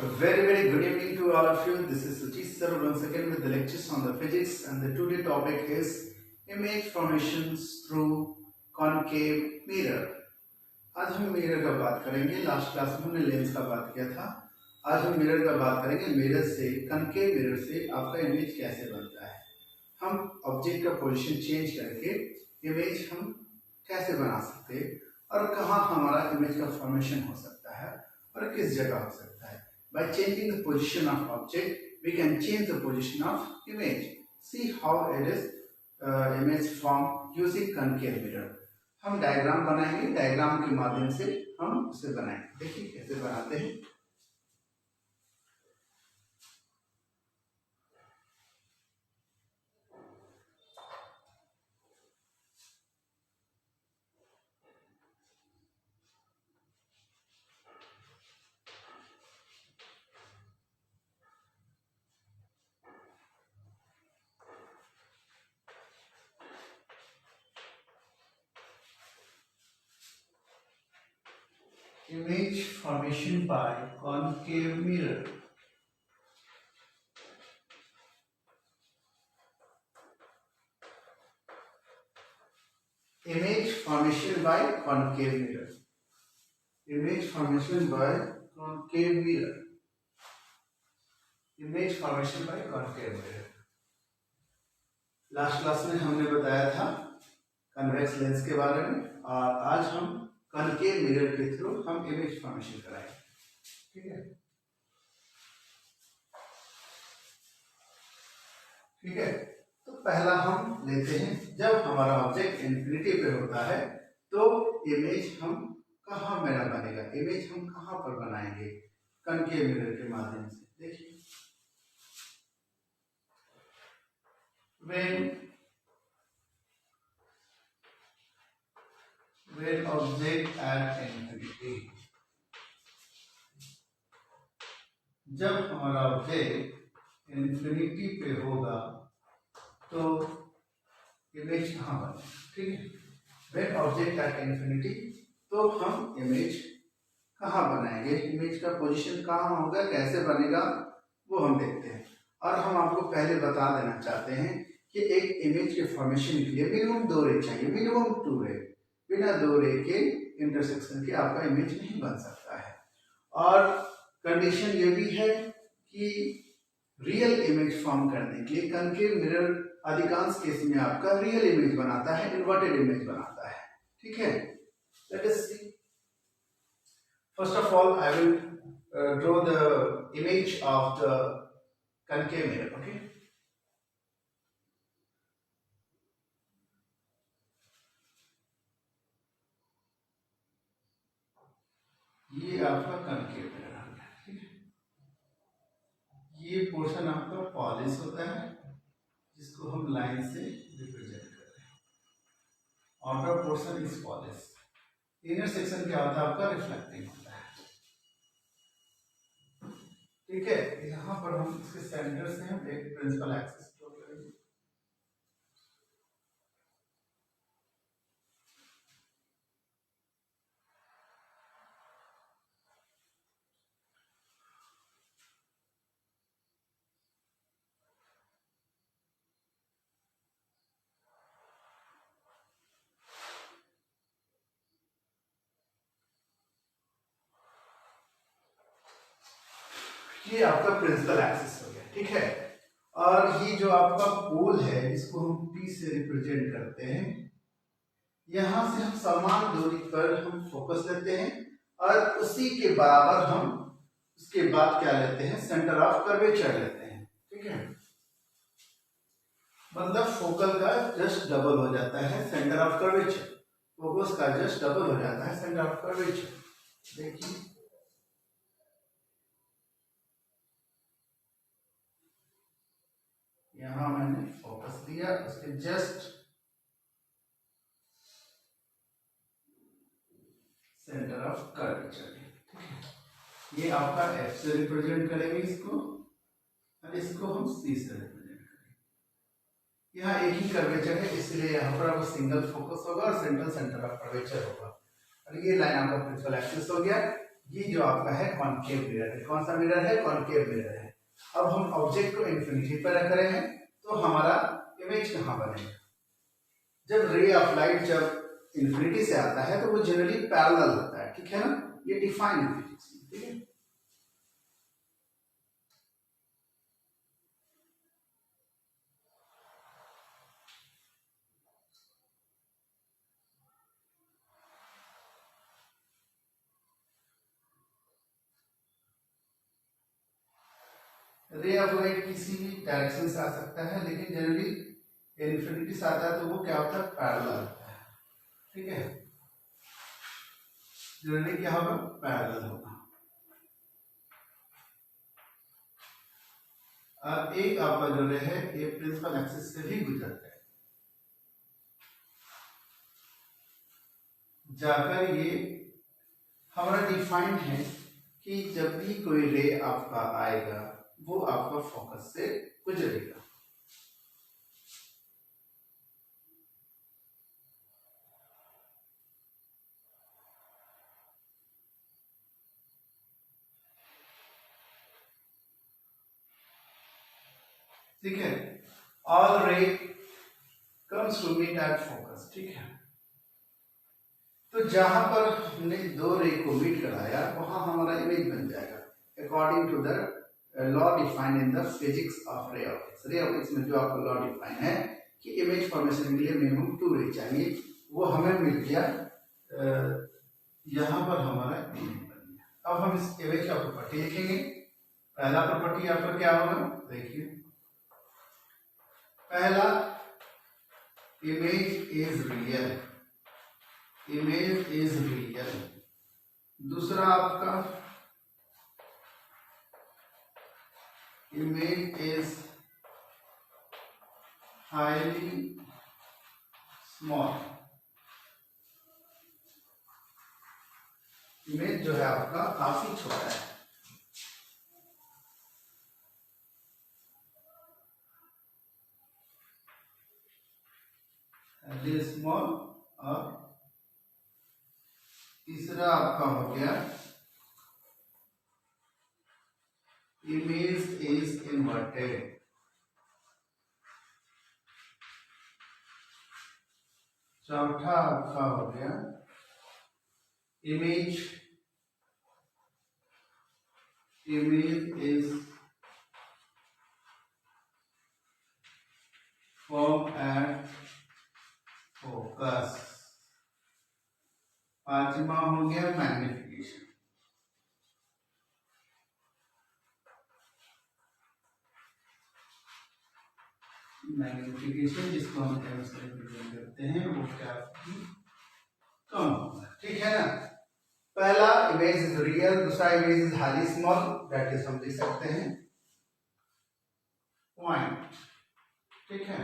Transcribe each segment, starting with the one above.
Very good evening to all of you. This is Sujit sir once again with the lectures on the physics, and the today topic is image formations through concave mirror. आज हम mirror का बात करेंगे. Last class में हमने lens का बात किया था. आज हम मिरर का बात करेंगे. मिरर से, कनकेव मिरर से आपका इमेज कैसे बनता है. हम ऑब्जेक्ट का पोजीशन चेंज करके इमेज हम कैसे बना सकते हैं और कहाँ हमारा इमेज का फॉर्मेशन हो सकता है और किस जगह हो सकता है. By changing the position of object, we can change the position of image. See how it is image formed using concave mirror. हम डायग्राम बनाएंगे. डायग्राम के माध्यम से हम उसे बनाएंगे. देखिए कैसे बनाते हैं. Image formation by concave mirror. Image formation by concave mirror. Image formation by concave mirror. Image formation by concave mirror. Last class में हमने बताया था कन्वेक्स लेंस के बारे में, और आज हम कनकेव मिरर के थ्रू हम इमेज फॉर्मेशन कराएंगे. ठीक है. ठीक है. तो पहला हम लेते हैं, जब हमारा ऑब्जेक्ट इन्फिनिटी पे होता है तो इमेज हम कहाँ बनेगा. इमेज हम कहाँ पर बनाएंगे. कनकेव मिरर के माध्यम से. देखिए, when object at infinity, जब हमारा ऑब्जेक्ट इन्फिनिटी पे होगा तो इमेज कहाँ बनेगा. ठीक है. when object at infinity, तो हम इमेज कहाँ बनाएंगे. इमेज का पोजीशन कहाँ होगा, कैसे बनेगा, वो हम देखते हैं. और हम आपको पहले बता देना चाहते हैं कि एक इमेज के फॉर्मेशन के लिए मिनिमम 2 रे चाहिए. मिनिमम 2 रे. बिना 2 रे के इंटरसेक्शन के आपका इमेज नहीं बन सकता है. और कंडीशन ये भी है कि रियल इमेज फॉर्म करने के लिए कनकेव मिरर अधिकांश केस में आपका रियल इमेज बनाता है, इन्वर्टेड इमेज बनाता है. ठीक है. Let us see. First of all I will draw the image of the concave mirror. Okay. ये आपका कनकेव मिरर है. ठीक है. ये पोर्शन आपका पॉलिश होता है, जिसको हम लाइन से रिप्रेजेंट करते हैं. Outer portion is polish. Inner section क्या होता है आपका रिफ्लेक्टिंग होता है. ठीक है. यहाँ पर हम इसके सेंटर से हम एक प्रिंसिपल एक्सिस ड्रॉ करेंगे. ये आपका प्रिंसिपल एक्सिस हो गया. ठीक है. और ये जो आपका पोल है, इसको हम P से रिप्रेजेंट करते हैं. यहां से हम समान दूरी पर हम फोकस लेते हैं और उसी के बराबर हम उसके बाद क्या लेते हैं, सेंटर ऑफ कर्वेचर लेते हैं. ठीक है. मतलब फोकल का जस्ट डबल हो जाता है सेंटर ऑफ कर्वेचर. फोकस का जस्ट डबल हो जाता है सेंटर ऑफ कर्वेचर. देखिए, यहां मैंने फोकस दिया, उसके जस्ट सेंटर ऑफ कर्वेचर. ठीक है. ये आपका F से रिप्रेजेंट करेंगे इसको, और इसको हम C से रिप्रेजेंट करेंगे. यहाँ एक ही कर्वेचर है, इसलिए यहाँ पर आपका सिंगल फोकस होगा और सेंटर ऑफ कर्वेचर होगा. और ये लाइन आपका प्रिंसिपल एक्सिस हो गया. ये जो आपका है कॉनकेव मिरर है। कौन सा मिरर है? कॉनकेव मिरर है। अब हम ऑब्जेक्ट को इन्फिनिटी पर रख रहे हैं, तो हमारा इमेज कहाँ बनेगा? जब रे ऑफ लाइट जब इन्फिनिटी से आता है तो वो जनरली पैरेलल होता है, ठीक है ना? ये डिफाइन है फिजिक्स में, ठीक है? रे ऑफ लाइट किसी भी डायरेक्शन से आ सकता है, लेकिन जनरली इन्फिनिटी से आता है तो वो क्या होता है? पैरेलल होता है, ठीक है? जनरली क्या होगा? पैरेलल होगा। एक आपका जो रे है ये प्रिंसिपल एक्सिस से भी गुजरता है, जाकर ये हमारा डिफाइंड है कि जब भी कोई रे आपका आएगा वो आपका फोकस से गुजरेगा। ठीक है? All ray comes to meet at focus, ठीक है? तो जहां पर हमने दो रे को मीट कराया वहां हमारा इमेज बन जाएगा according to the law defined in the physics of ray optics. Ray optics में जो आपका लॉ डिफाइन है कि इमेज फॉर्मेशन के लिए मिनिमम 2 रे चाहिए, वो हमें मिल गया। यहां पर हमारा इमेज बन गया। अब हम इस इमेज का प्रॉपर्टी लिखेंगे। पहला प्रॉपर्टी आपका क्या होगा? देखिए, पहला image is real, image is real. दूसरा आपका image is highly small. Image जो है आपका काफी छोटा है। स्मॉल। और तीसरा आपका हो गया इमेज इज इन्वर्टेड। चौथा आपका हो गया image is form at focus. पांचवा हो गया मैग्निफिकेशन। मैग्निफिकेशन जिसको हम रिप्रेजेंट करते हैं वो क्या कम होगा, ठीक है ना? पहला इमेज इज रियल, दूसरा image is highly small, that is हम लिख सकते हैं पॉइंट, ठीक है?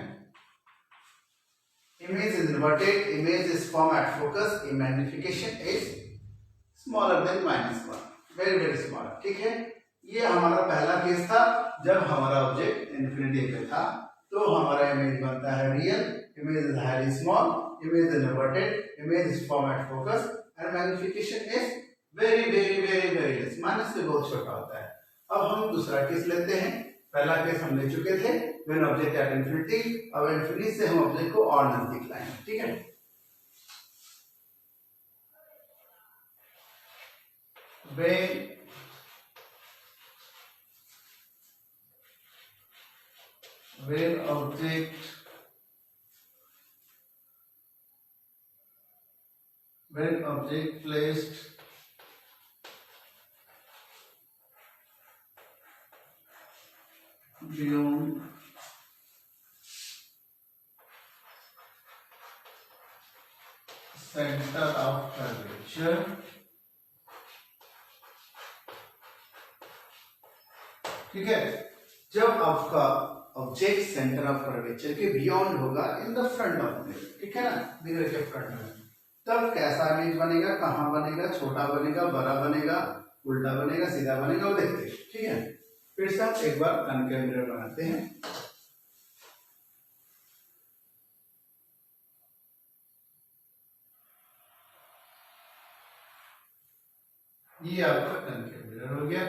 Image is inverted, image is form at focus, magnification is smaller than -1, very very small, ठीक है? ये हमारा पहला केस था जब हमारा ऑब्जेक्ट इन्फिनिटी पे था, तो हमारा इमेज बनता है real, image is highly small, image is inverted, image is form at focus and magnification is very very very very less, minus से बहुत छोटा होता है। अब हम दूसरा केस लेते हैं। पहला केस हम ले चुके थे व्हेन ऑब्जेक्ट एट इन्फिनिटी, अब इन्फिनिटी से हम ऑब्जेक्ट को और नजदीक लाएंगे, ठीक है? when object placed beyond center of curvature, ठीक है? जब आपका ऑब्जेक्ट सेंटर ऑफ कर्वेचर के बियॉन्ड होगा in the front of mirror, ठीक है ना? मिरर के फ्रंट में, तब कैसा इमेज बनेगा, कहां बनेगा, छोटा बनेगा, बड़ा बनेगा, उल्टा बनेगा, सीधा बनेगा, वो देखते हैं, ठीक है? फिर से हम एक बार कॉन्केव मिरर बनाते हैं। ये आपका कनकेव मिरर हो गया।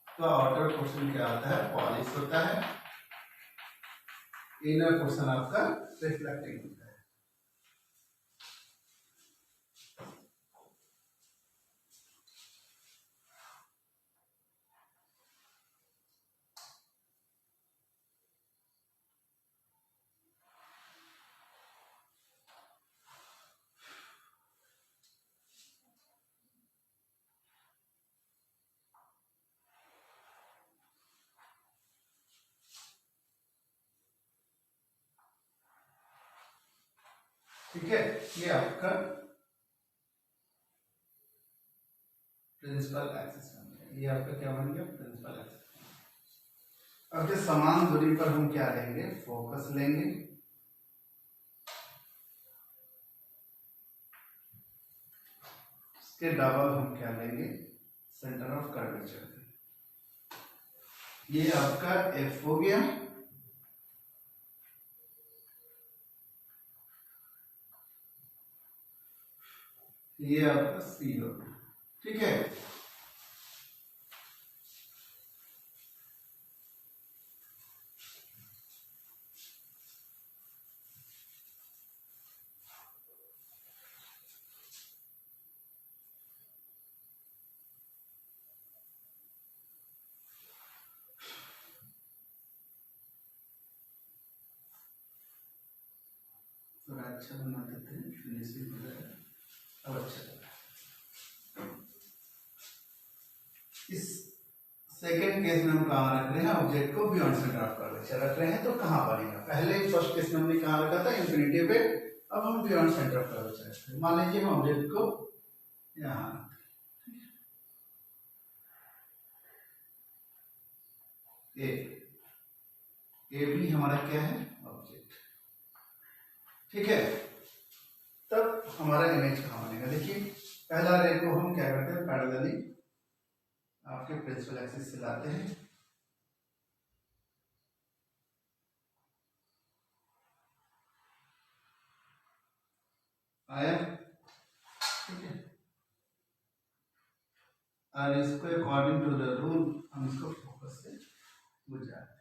तो आउटर पोर्शन क्या आता है, पॉलिश होता है, इनर पोर्शन आपका रिफ्लेक्टिंग होता है। ठीक है, ये आपका प्रिंसिपल एक्सिस बन गया। ये आपका क्या बन गया, प्रिंसिपल एक्सिस। अब जो समान दूरी पर हम क्या लेंगे, फोकस लेंगे। इसके डबल हम क्या लेंगे, सेंटर ऑफ कर्वेचर। ये आपका एफ हो गया। ये आपका सी हो गया। ठीक है, थोड़ा अच्छा बना देते हैं, फिनिशिंग हो जाएगा। अब अच्छा इस सेकेंड केस में हम कहाँ रख रहे हैं, ऑब्जेक्ट को बियॉन्ड सेंटर ऑफ कर्वेचर रख रहे हैं। तो कहाँ बनेगा, पहले फर्स्ट केस में हमने कहाँ रखा था, इंफिनिटी पे। अब हम बियॉन्ड सेंटर ऑफ कर्वेचर रखते हैं। मान लीजिए हम ऑब्जेक्ट को यहाँ, ए भी हमारा क्या है, ऑब्जेक्ट। ठीक है, तब हमारा इमेज कहाँ बनेगा। देखिए पहला रे को हम क्या करते हैं, पैरेलली आपके प्रिंसिपल एक्सिस से लाते हैं। आया, ठीक है, और इसको अकॉर्डिंग टू द रूल हम इसको फोकस से गुजारते हैं।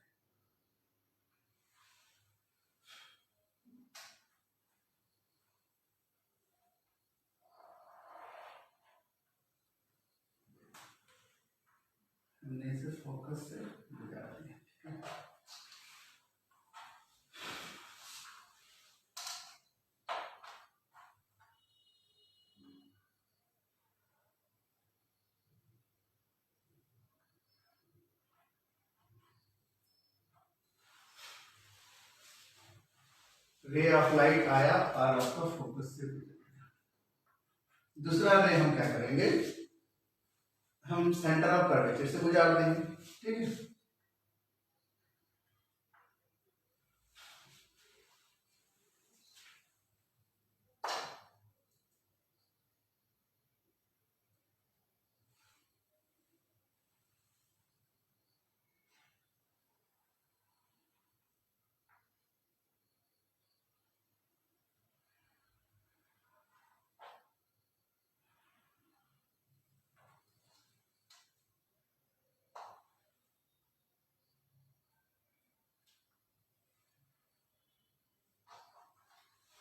हमने इसे फोकस से गुजार दिया। रे ऑफ लाइट आया और आपका फोकस से गुजर। दूसरा रे हम क्या करेंगे, हम सेंटर ऑफ कर्वेचर से गुजार देंगे। ठीक है,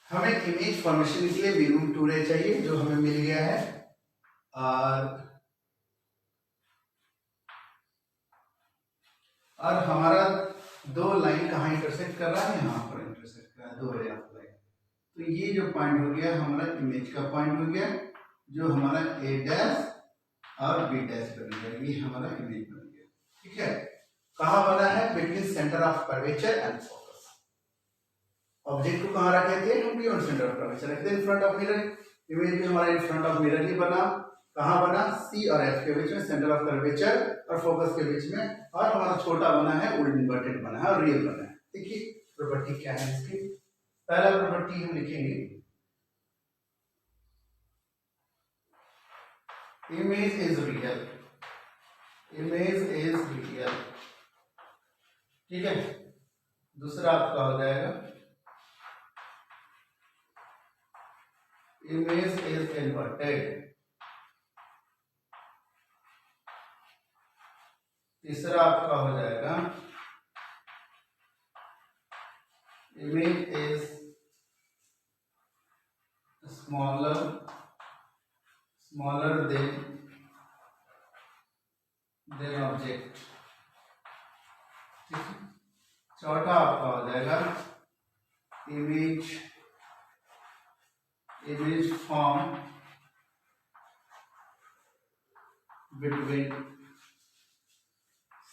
हमें इमेज फॉर्मेशन के लिए मिनिमम 2 रे चाहिए, जो हमें मिल गया है। और हमारा दो लाइन कहाँ इंटरसेक्ट कर रहा है, यहाँ पर इंटरसेक्ट कर रहा है, दो रे ऑफ लाइन। तो ये जो पॉइंट हो गया हमारा इमेज का पॉइंट हो गया, जो हमारा ए डैश और बी डैश बन गया, ये हमारा इमेज बन गया। ठीक है, कहाँ बना है, between centre of curvature and focus. Object को कहाँ रखे थे हम, बियॉन्ड सेंटर ऑफ कर्वेचर रखते हैं, in front of mirror. Image भी हमारा इन फ्रंट ऑफ मिरर ही बना। कहाँ बना, सी और एफ के बीच में, सेंटर ऑफ कर्वेचर और फोकस के बीच में। और हमारा छोटा बना है, इन्वर्टेड बना है और रियल बना है। देखिए प्रॉपर्टी क्या है इसकी। पहला प्रॉपर्टी हम लिखेंगे, image is real. Image is real. ठीक है, दूसरा आपका हो जाएगा, इमेज इज इन्वर्टेड। तीसरा आपका हो जाएगा image is smaller than object. ठीक है। चौथा आपका हो जाएगा image form between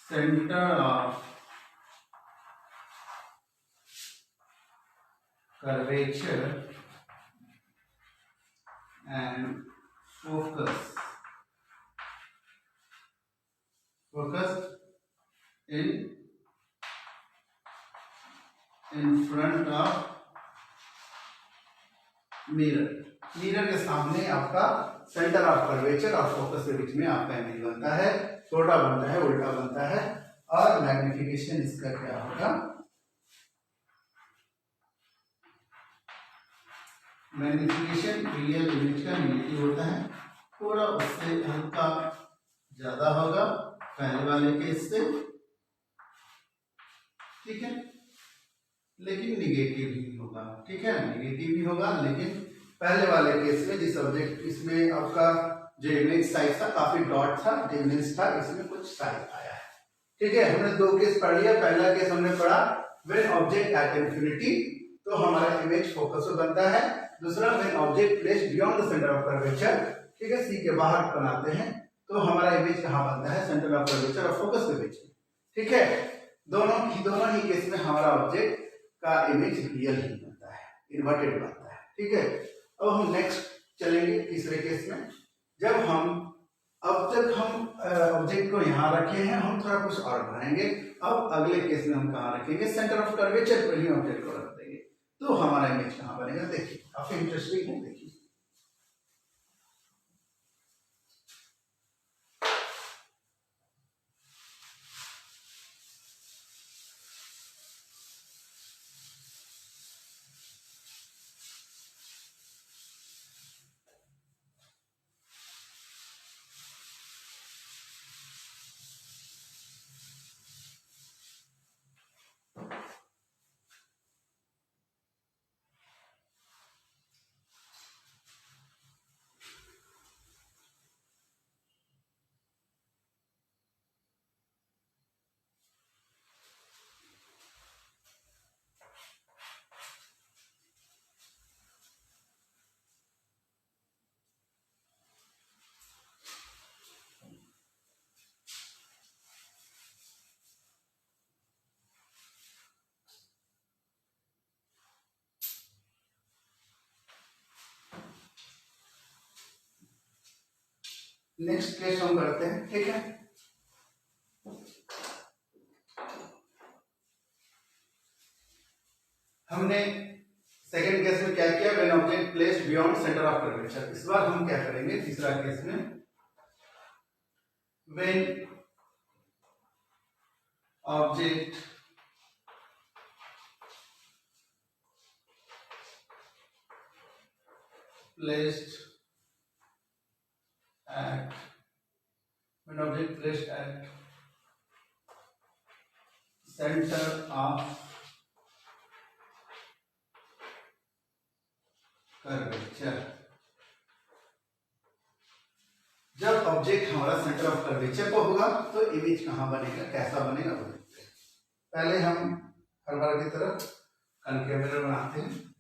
centre of curvature and focus in front of mirror के सामने आपका सेंटर ऑफ कर्वेचर और फोकस के बीच में आपका इमेज बनता है, छोटा बनता है, उल्टा बनता है। और मैग्निफिकेशन इसका क्या होगा, मैग्निफिकेशन रियल इमेज का नेगेटिव होता है, थोड़ा उससे हल्का ज्यादा होगा पहले वाले केस से। ठीक है, लेकिन निगेटिव ही होगा। ठीक है, निगेटिव ही होगा, लेकिन पहले वाले केस में जिस ऑब्जेक्ट इसमें आपका जो इमेज साइज था काफी डॉट था, डिफरेंस था, इसमें कुछ साइज आया है। ठीक है, हमने दो केस पढ़ लिया। पहला केस हमने पढ़ा व्हेन ऑब्जेक्ट एट इंफिनिटी, तो हमारा इमेज फोकस में बनता है। दूसरा when object placed beyond the centre of curvature, ठीक है, सी के बाहर बनाते हैं तो हमारा इमेज कहाँ बनता है, सेंटर ऑफ कर्वेचर और फोकस के बीच में। ठीक है, दोनों ही केस में हमारा ऑब्जेक्ट का इमेज रियल ही बनता है, इन्वर्टेड बनता है। ठीक है, अब हम नेक्स्ट चलेंगे तीसरे केस में। अब तक हम ऑब्जेक्ट को यहाँ रखे हैं, हम थोड़ा कुछ और बनाएंगे। अब अगले केस में हम कहाँ रखेंगे, सेंटर ऑफ कर्वेचर पर ही ऑब्जेक्ट को रख देंगे, तो हमारा इमेज कहाँ बनेगा। देखिए काफी इंटरेस्टिंग है। देखिए नेक्स्ट केस हम करते हैं। ठीक है, हमने सेकंड केस में क्या किया, when object placed beyond centre of curvature. इस बार हम क्या करेंगे तीसरा केस में, when object placed at center of curvature. जब ऑब्जेक्ट हमारा सेंटर ऑफ कर्वेचर पर होगा तो इमेज कहां बनेगा, कैसा बनेगा वो देखते हैं। पहले हम हर बार की तरह कनकेव मिरर बनाते हैं।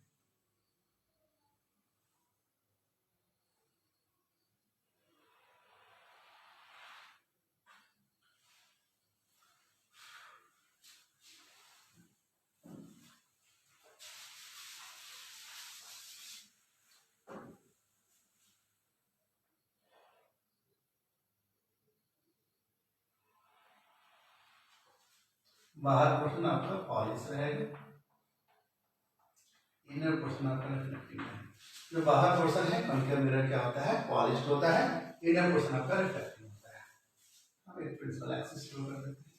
बाहर पोर्शन आपका पॉलिश रहेगा, इनर पोर्शन आपका रिफ्लेक्टिव है। जो बाहर पोर्शन है कनकेव मिरर क्या होता है, पॉलिश्ड होता है, इनर पोर्शन आपका रिफ्लेक्टिव होता है। हम एक प्रिंसिपल एक्सिस ड्रॉ कर देते हैं।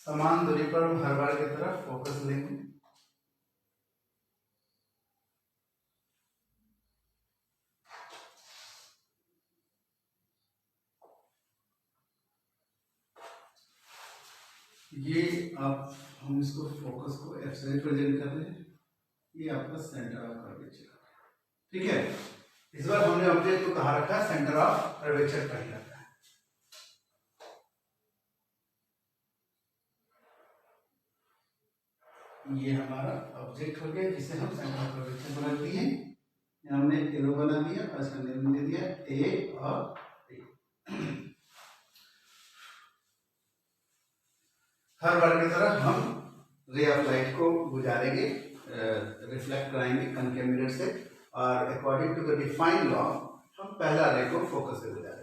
समान दूरी पर हम हर बार की तरफ फोकस लेंगे। ये आप हम इसको फोकस को एफ से रिप्रेजेंट कर रहे हैं। ये आपका सेंटर ऑफ कर्वेचर, ठीक है। इस बार हमने ऑब्जेक्ट को कहाँ रखा है, सेंटर ऑफ कर्वेचर पर ही रखा है। ये हमारा ऑब्जेक्ट हो गया जिसे हम सेंटर ऑफ कर्वेचर पर रख दिए। हमने एरो बना दिया और इसका नेम दे दिया ए और ए। हर बार की तरह हम रे ऑफ लाइट को गुजारेंगे, रिफ्लेक्ट कराएंगे कनकेव मिरर से, और according to the defined law हम पहला रे को फोकस से गुजारेंगे।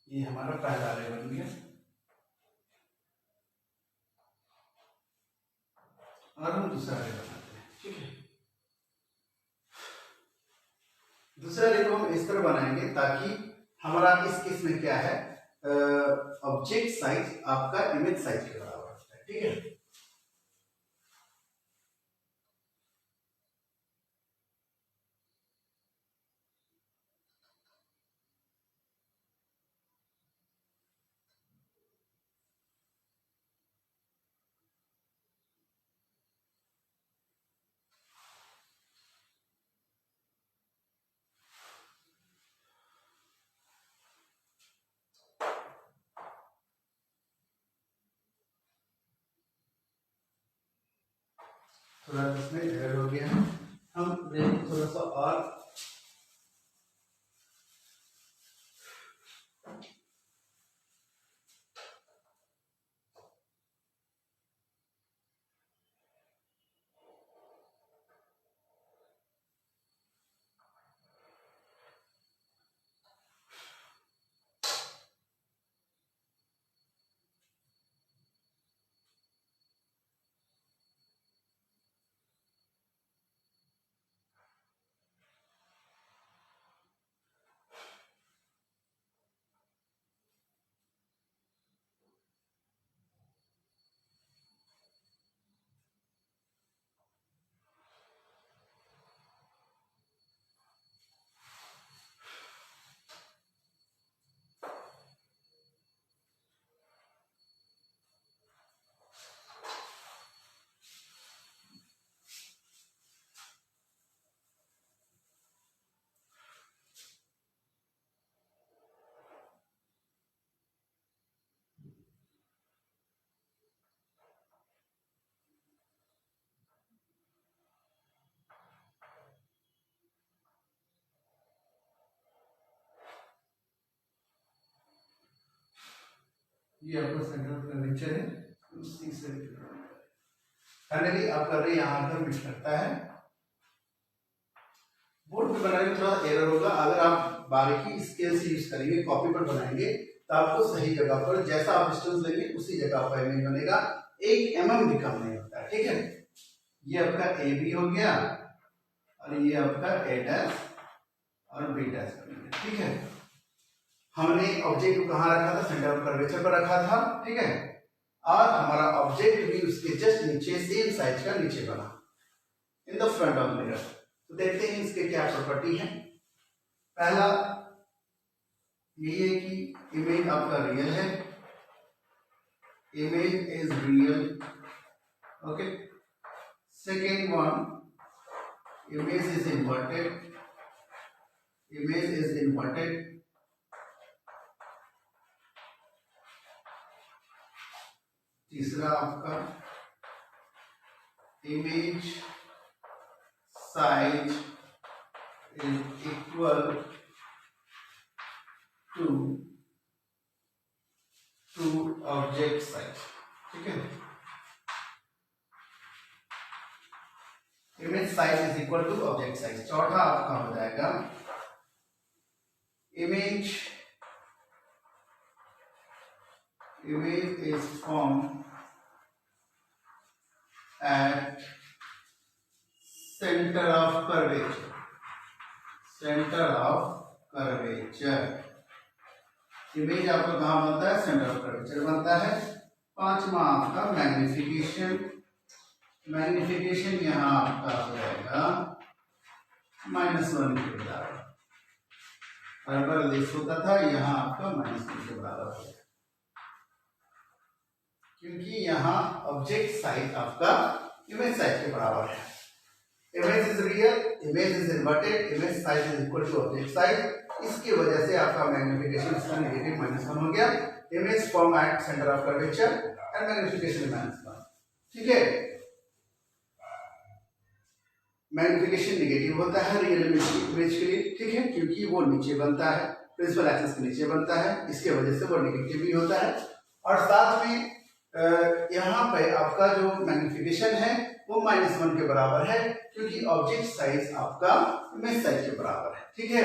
ये हमारा पहला रे बन गया, और हम दूसरा रे बनाते हैं, ठीक है। दूसरा रे को हम इस तरह बनाएंगे ताकि हमारा इस केस में क्या है, ऑब्जेक्ट साइज आपका इमेज साइज के बराबर होता है, ठीक है। थोड़ा इसमें एरर हो गया है, हम रे को थोड़ा सा और ये आपका सेंटर ऑफ कर्वेचर है, उसी से फाइनली आपका रे यहाँ पर मिट करता है। बोर्ड पे बनाने में थोड़ा एरर होगा, अगर आप बारीकी स्केल से यूज करेंगे, कॉपी पर बनाएंगे तो आपको सही जगह पर जैसा आप डिस्टेंस लेंगे उसी जगह पर इमेज बनेगा, 1 mm भी कम नहीं होता है, ठीक है। ये आपका ए बी हो गया और ये आपका ए डैश और बी डैश बनेगा, ठीक है। हमने ऑब्जेक्ट को कहाँ रखा था, सेंटर ऑफ कर्वेचर पर रखा था, ठीक है। और हमारा ऑब्जेक्ट भी उसके जस्ट नीचे सेम साइज का नीचे बना in the front of mirror. तो देखते हैं इसके क्या प्रॉपर्टी है। पहला यही है कि इमेज आपका रियल है, image is real, okay. Second one, image is inverted, image is inverted, तीसरा आपका image size is equal to object size. ठीक है, image size is equal to object size. चौथा आपका हो जाएगा image is formed at center of curvature। center of curvature image आपका कहाँ बनता है? सेंटर ऑफ कर्वेचर बनता है। पांचवा आपका मैग्निफिकेशन। मैग्निफिकेशन यहाँ आपका हो जाएगा -1 के बराबर। बराबर लेस होता था, यहाँ आपका -1 के बराबर है, क्योंकि यहाँ ऑब्जेक्ट साइज आपका इमेज साइज के बराबर है। Image is real, image is inverted, image size is equal to object size. इसकी वजह से आपका मैग्निफिकेशन इसका नेगेटिव -1 हो गया। Image form at centre of curvature and magnification -1। ठीक है, मैग्निफिकेशन नेगेटिव होता है रियल इमेज के लिए। ठीक है, क्योंकि वो नीचे बनता है, प्रिंसिपल एक्सिस के नीचे बनता है, इसके वजह से वो नेगेटिव भी होता है। और साथ में यहाँ पे आपका जो मैग्निफिकेशन है वो -1 के बराबर है, क्योंकि ऑब्जेक्ट साइज आपका इमेज साइज के बराबर है। ठीक है,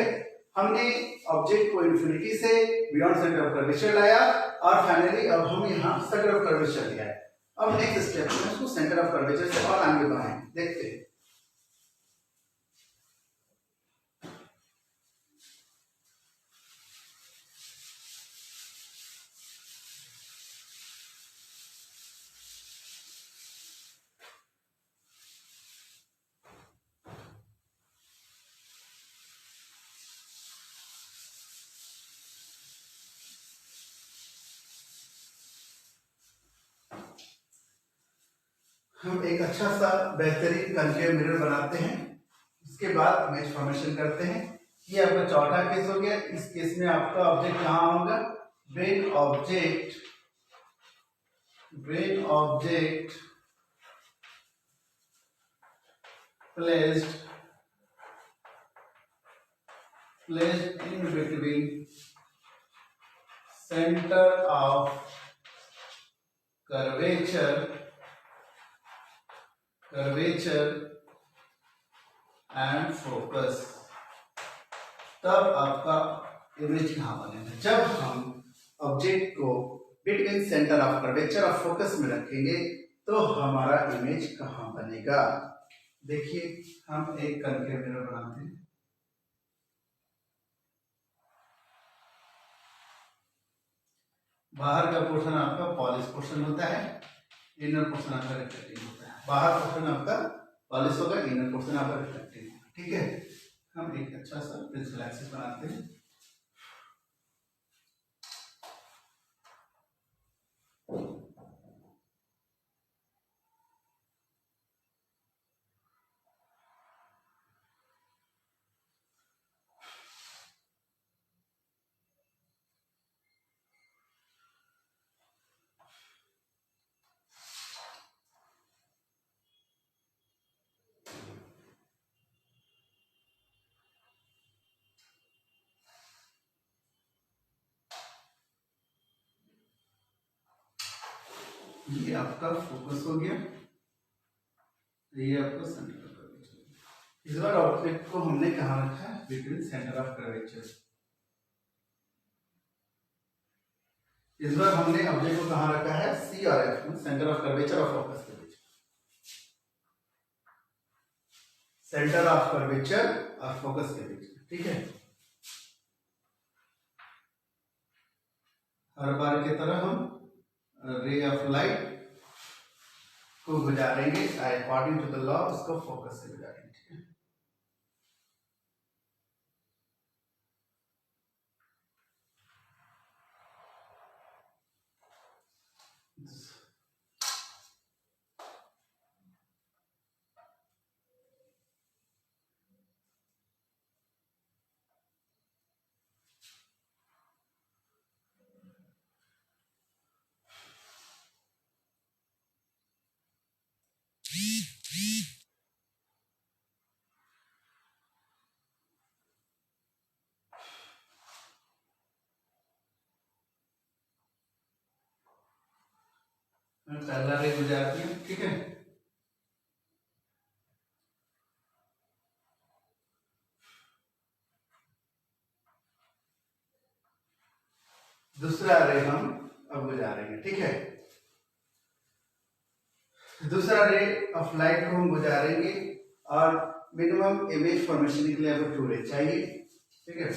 हमने ऑब्जेक्ट को इन्फिनिटी से बियॉन्ड सेंटर ऑफ कर्वेचर लाया और फाइनली अब हम यहाँ सेंटर ऑफ कर्वेचर लिया है। अब नेक्स्ट स्टेप में उसको सेंटर ऑफ कर्वेचर से और आगे बढ़ाएं, देखते हैं। हम एक अच्छा सा बेहतरीन कनकेव मिरर बनाते हैं, इसके बाद इमेज फॉर्मेशन करते हैं। ये आपका चौथा केस हो गया। इस केस में आपका ऑब्जेक्ट कहाँ होगा? when object placed in between center of curvature and focus, तब आपका इमेज कहाँ बनेगा? जब हम ऑब्जेक्ट को बिटवीन सेंटर ऑफ कर्वेचर और फोकस में रखेंगे तो हमारा इमेज कहाँ बनेगा? देखिए, हम एक कनकेव मिरर बनाते हैं। बाहर का पोर्शन आपका पॉलिश पोर्शन होता है, इनर पोर्शन आपका रिफ्लेक्टिंग होता है। बाहर पोर्शन आपका पॉलिश होगा, इनर पोर्शन आपका रिफ्लेक्टिंग होगा। ठीक है, हम एक अच्छा सा प्रिंसिपल एक्सिस बनाते हैं। ये आपका फोकस हो गया, ये आपका सेंटर ऑफ कर्वेचर। इस बार ऑब्जेक्ट को हमने कहाँ रखा है? Between centre of curvature. इस बार हमने ऑब्जेक्ट को कहाँ रखा है? सी और एफ में, सेंटर ऑफ कर्वेचर और फोकस के बीच। सेंटर ऑफ कर्वेचर और फोकस के बीच। ठीक है, हर बार की तरह हम रे ऑफ लाइट को गुजारेंगे अकॉर्डिंग टू द लॉ, उसको फोकस से गुजारेंगे। ठीक है, पहला रे गुजार दिया, ठीक है। दूसरा रे हम अब गुजारेंगे, ठीक है। दूसरा रे ऑफ लाइट को हम गुजारेंगे और मिनिमम इमेज फॉर्मेशन के लिए हमें 2 रे चाहिए, ठीक है।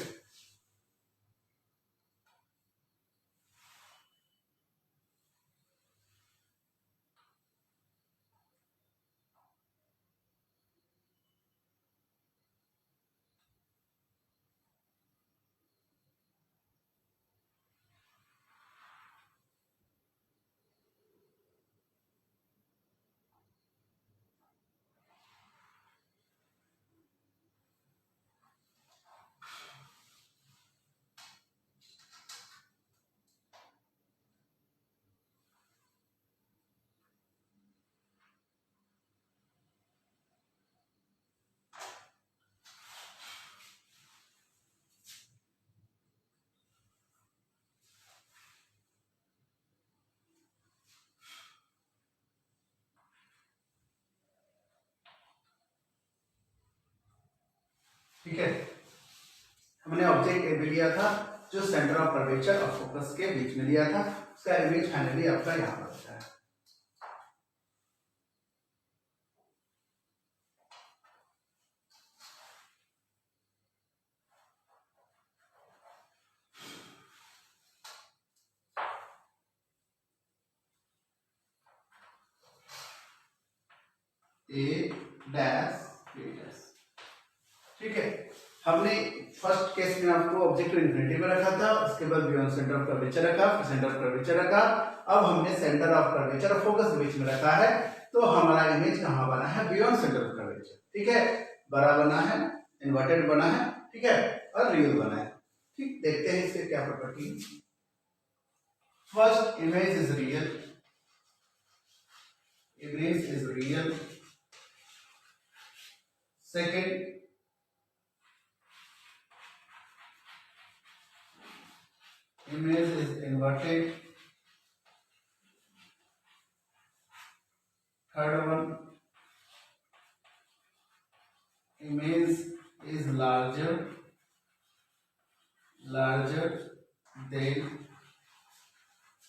ठीक है, हमने ऑब्जेक्ट ए भी लिया था जो सेंटर ऑफ कर्वेचर और फोकस के बीच में लिया था, उसका इमेज फाइनली आपका यहाँ पर होता है। ए डैश बी डैश, ठीक है। हमने फर्स्ट केस में आपको ऑब्जेक्ट को इन्फिनिटी में रखा था, उसके बाद बियॉन्ड सेंटर ऑफ कर्वेचर रखा, फिर सेंटर ऑफ कर्वेचर रखा, अब हमने सेंटर ऑफ कर्वेचर और फोकस के बीच में रखा है, तो हमारा इमेज कहाँ बना है? बियॉन्ड सेंटर ऑफ कर्वेचर, ठीक है। बड़ा बना है, इन्वर्टेड बना है, ठीक है, और रियल बना है, ठीक। देखते हैं इसके क्या property. First, image is real, image is real. Second, image is inverted. Third one, image is larger than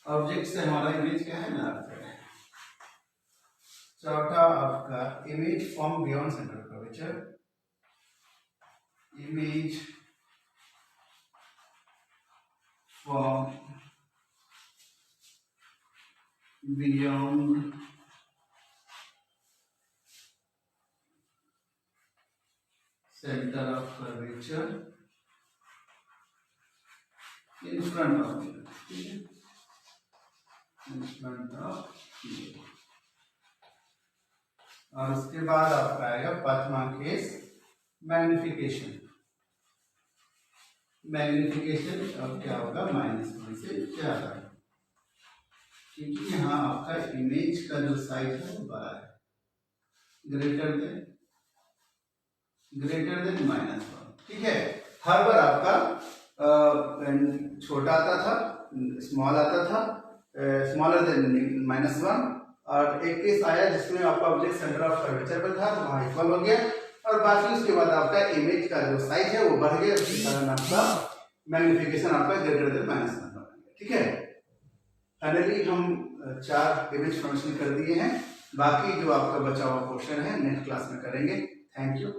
object से हमारा इमेज क्या है? लार्जर है। चौथा आपका image from beyond centre of curvature, image from beyond center of curvature in front of you, in front of you। और उसके बाद आपका आएगा पांचवा केस, मैग्निफिकेशन। मैग्निफिकेशन अब क्या होगा? -1 से ज्यादा, क्योंकि यहाँ आपका इमेज का जो साइज है वो बड़ा है, ग्रेटर देन -1, ठीक है। हर बार आपका छोटा आता था, स्मॉल आता था, स्मॉलर देन -1, और एक केस आया जिसमें आपका ऑब्जेक्ट सेंटर ऑफ कर्वेचर पर था, तो वहां इक्वल हो गया, और बाकी उसके बाद आपका इमेज का जो साइज है वो बढ़ गया, उसके कारण आपका मैग्निफिकेशन आपका ग्रेटर देन -1 बन गया, ठीक है। फाइनली हम 4 इमेज फंक्शन कर दिए हैं, बाकी जो आपका बचा हुआ क्वेश्चन है नेक्स्ट क्लास में करेंगे। Thank you.